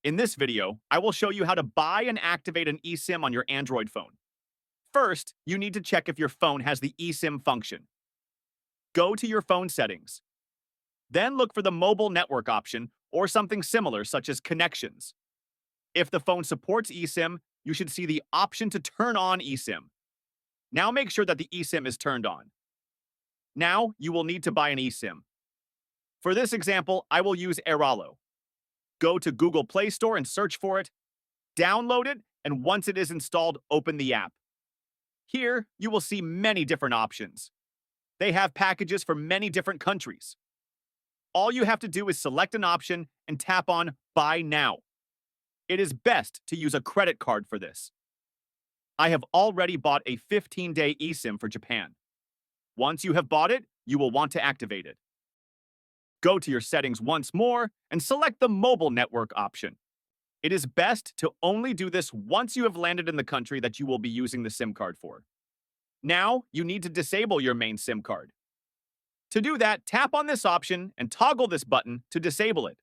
In this video, I will show you how to buy and activate an eSIM on your Android phone. First, you need to check if your phone has the eSIM function. Go to your phone settings. Then look for the mobile network option or something similar such as connections. If the phone supports eSIM, you should see the option to turn on eSIM. Now make sure that the eSIM is turned on. Now you will need to buy an eSIM. For this example, I will use Airalo. Go to Google Play Store and search for it, download it, and once it is installed, open the app. Here, you will see many different options. They have packages for many different countries. All you have to do is select an option and tap on Buy Now. It is best to use a credit card for this. I have already bought a 15-day eSIM for Japan. Once you have bought it, you will want to activate it. Go to your settings once more and select the mobile network option. It is best to only do this once you have landed in the country that you will be using the SIM card for. Now, you need to disable your main SIM card. To do that, tap on this option and toggle this button to disable it.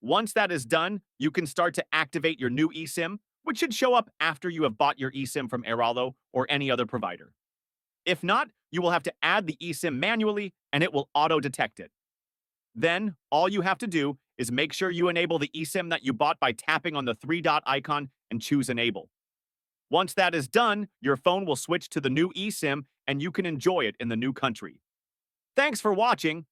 Once that is done, you can start to activate your new eSIM, which should show up after you have bought your eSIM from Airalo or any other provider. If not, you will have to add the eSIM manually and it will auto-detect it. Then, all you have to do is make sure you enable the eSIM that you bought by tapping on the three-dot icon and choose Enable. Once that is done, your phone will switch to the new eSIM and you can enjoy it in the new country. Thanks for watching.